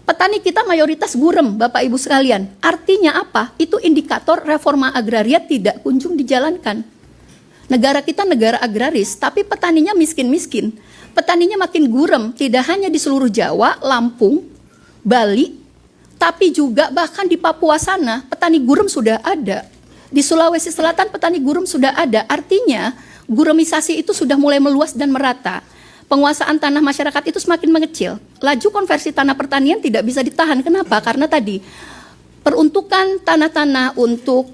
Petani kita mayoritas gurem, Bapak Ibu sekalian. Artinya apa? Itu indikator reforma agraria tidak kunjung dijalankan. Negara kita negara agraris, tapi petaninya miskin-miskin. Petaninya makin gurem, tidak hanya di seluruh Jawa, Lampung, Bali, tapi juga bahkan di Papua sana, petani gurem sudah ada. Di Sulawesi Selatan, petani gurem sudah ada. Artinya, guremisasi itu sudah mulai meluas dan merata. Penguasaan tanah masyarakat itu semakin mengecil. Laju konversi tanah pertanian tidak bisa ditahan. Kenapa? Karena tadi peruntukan tanah-tanah untuk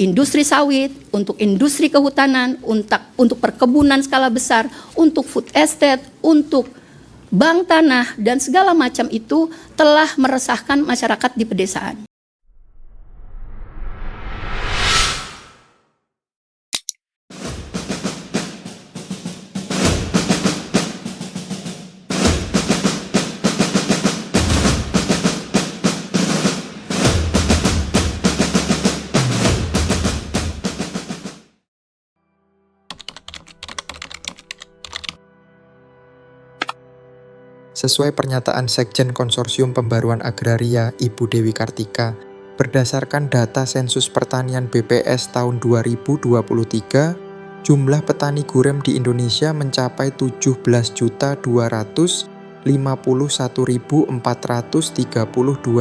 industri sawit, untuk industri kehutanan, untuk perkebunan skala besar, untuk food estate, untuk bank tanah, dan segala macam itu telah meresahkan masyarakat di pedesaan. Sesuai pernyataan Sekjen Konsorsium Pembaruan Agraria, Ibu Dewi Kartika, berdasarkan data sensus pertanian BPS tahun 2023, jumlah petani gurem di Indonesia mencapai 17.251.432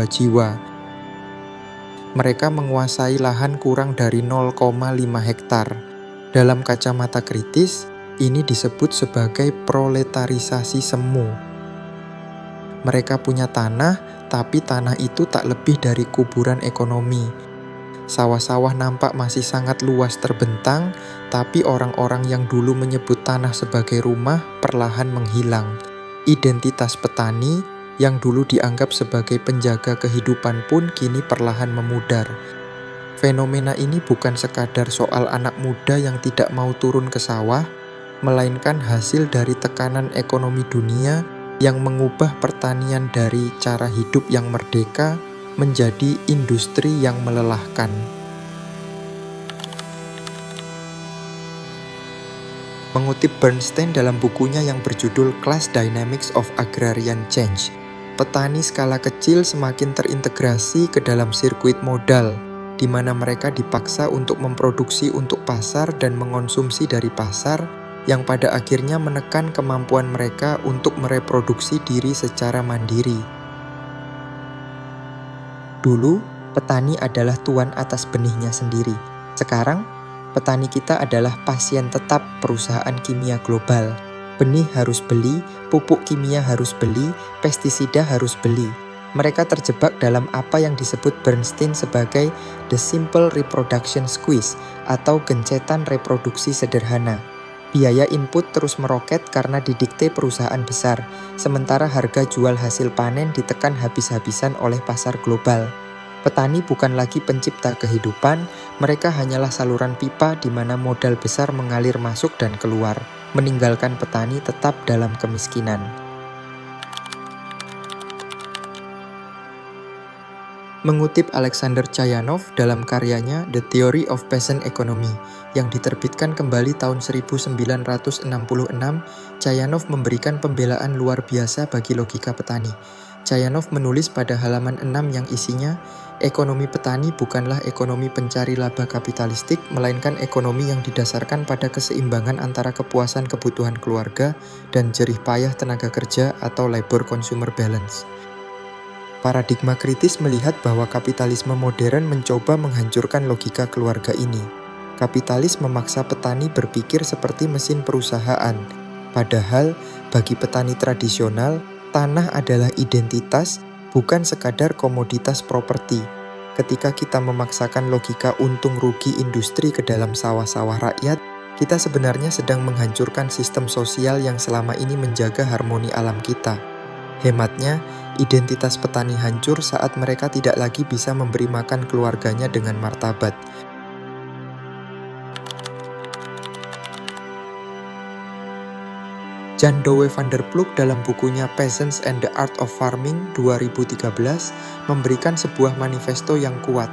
jiwa. Mereka menguasai lahan kurang dari 0,5 hektar. Dalam kacamata kritis, ini disebut sebagai proletarisasi semu. Mereka punya tanah, tapi tanah itu tak lebih dari kuburan ekonomi. Sawah-sawah nampak masih sangat luas terbentang, tapi orang-orang yang dulu menyebut tanah sebagai rumah perlahan menghilang. Identitas petani yang dulu dianggap sebagai penjaga kehidupan pun kini perlahan memudar. Fenomena ini bukan sekadar soal anak muda yang tidak mau turun ke sawah, melainkan hasil dari tekanan ekonomi dunia yang mengubah pertanian dari cara hidup yang merdeka menjadi industri yang melelahkan. Mengutip Bernstein dalam bukunya yang berjudul Class Dynamics of Agrarian Change, petani skala kecil semakin terintegrasi ke dalam sirkuit modal, di mana mereka dipaksa untuk memproduksi untuk pasar dan mengonsumsi dari pasar, yang pada akhirnya menekan kemampuan mereka untuk mereproduksi diri secara mandiri. Dulu, petani adalah tuan atas benihnya sendiri. Sekarang, petani kita adalah pasien tetap perusahaan kimia global. Benih harus beli, pupuk kimia harus beli, pestisida harus beli. Mereka terjebak dalam apa yang disebut Bernstein sebagai the simple reproduction squeeze atau gencetan reproduksi sederhana. Biaya input terus meroket karena didikte perusahaan besar, sementara harga jual hasil panen ditekan habis-habisan oleh pasar global. Petani bukan lagi pencipta kehidupan, mereka hanyalah saluran pipa di mana modal besar mengalir masuk dan keluar, meninggalkan petani tetap dalam kemiskinan. Mengutip Alexander Chayanov dalam karyanya The Theory of Peasant Economy yang diterbitkan kembali tahun 1966, Chayanov memberikan pembelaan luar biasa bagi logika petani. Chayanov menulis pada halaman 6 yang isinya, ekonomi petani bukanlah ekonomi pencari laba kapitalistik, melainkan ekonomi yang didasarkan pada keseimbangan antara kepuasan kebutuhan keluarga dan jerih payah tenaga kerja atau labor consumer balance. Paradigma kritis melihat bahwa kapitalisme modern mencoba menghancurkan logika keluarga ini. Kapitalis memaksa petani berpikir seperti mesin perusahaan. Padahal, bagi petani tradisional, tanah adalah identitas, bukan sekadar komoditas properti. Ketika kita memaksakan logika untung rugi industri ke dalam sawah-sawah rakyat, kita sebenarnya sedang menghancurkan sistem sosial yang selama ini menjaga harmoni alam kita. Hematnya, identitas petani hancur saat mereka tidak lagi bisa memberi makan keluarganya dengan martabat. Jan Douwe van der Ploeg dalam bukunya Peasants and the Art of Farming 2013 memberikan sebuah manifesto yang kuat.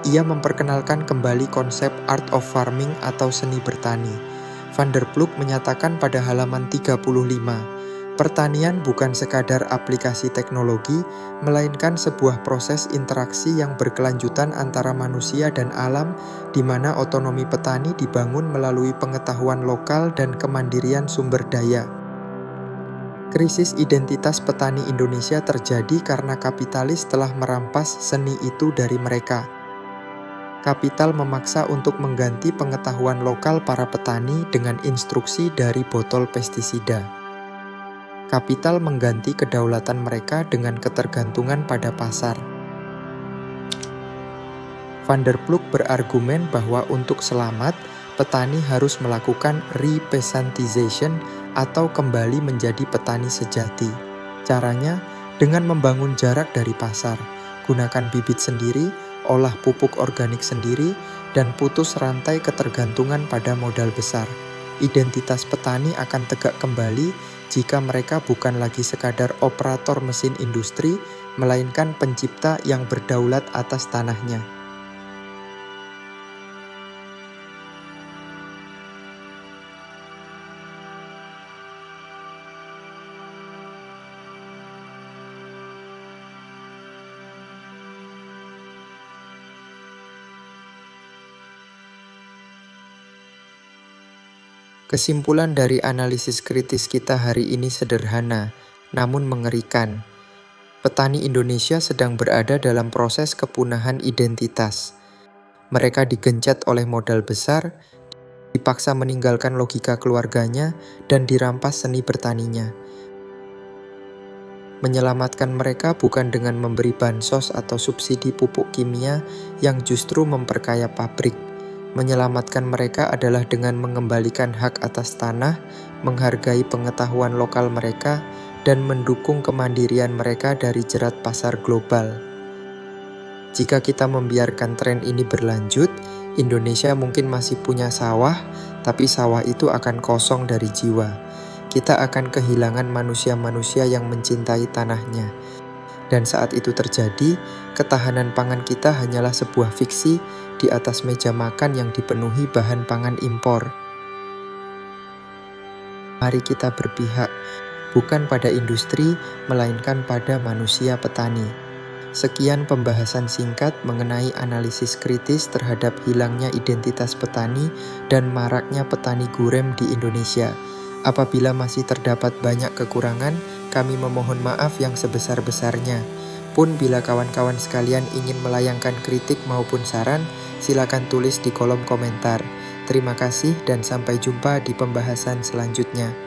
Ia memperkenalkan kembali konsep Art of Farming atau seni bertani. Van der Ploeg menyatakan pada halaman 35, Pertanian bukan sekadar aplikasi teknologi, melainkan sebuah proses interaksi yang berkelanjutan antara manusia dan alam, di mana otonomi petani dibangun melalui pengetahuan lokal dan kemandirian sumber daya. Krisis identitas petani Indonesia terjadi karena kapitalis telah merampas seni itu dari mereka. Kapital memaksa untuk mengganti pengetahuan lokal para petani dengan instruksi dari botol pestisida. Kapital mengganti kedaulatan mereka dengan ketergantungan pada pasar. Van der Ploeg berargumen bahwa untuk selamat, petani harus melakukan repeasantization atau kembali menjadi petani sejati. Caranya dengan membangun jarak dari pasar, gunakan bibit sendiri, olah pupuk organik sendiri, dan putus rantai ketergantungan pada modal besar. Identitas petani akan tegak kembali jika mereka bukan lagi sekadar operator mesin industri, melainkan pencipta yang berdaulat atas tanahnya. Kesimpulan dari analisis kritis kita hari ini sederhana, namun mengerikan. Petani Indonesia sedang berada dalam proses kepunahan identitas. Mereka digencet oleh modal besar, dipaksa meninggalkan logika keluarganya, dan dirampas seni bertaninya. Menyelamatkan mereka bukan dengan memberi bansos atau subsidi pupuk kimia yang justru memperkaya pabrik. Menyelamatkan mereka adalah dengan mengembalikan hak atas tanah, menghargai pengetahuan lokal mereka, dan mendukung kemandirian mereka dari jerat pasar global. Jika kita membiarkan tren ini berlanjut, Indonesia mungkin masih punya sawah, tapi sawah itu akan kosong dari jiwa. Kita akan kehilangan manusia-manusia yang mencintai tanahnya. Dan saat itu terjadi, ketahanan pangan kita hanyalah sebuah fiksi di atas meja makan yang dipenuhi bahan pangan impor. Mari kita berpihak, bukan pada industri, melainkan pada manusia petani. Sekian pembahasan singkat mengenai analisis kritis terhadap hilangnya identitas petani dan maraknya petani gurem di Indonesia. Apabila masih terdapat banyak kekurangan, kami memohon maaf yang sebesar-besarnya. Pun bila kawan-kawan sekalian ingin melayangkan kritik maupun saran, silakan tulis di kolom komentar. Terima kasih dan sampai jumpa di pembahasan selanjutnya.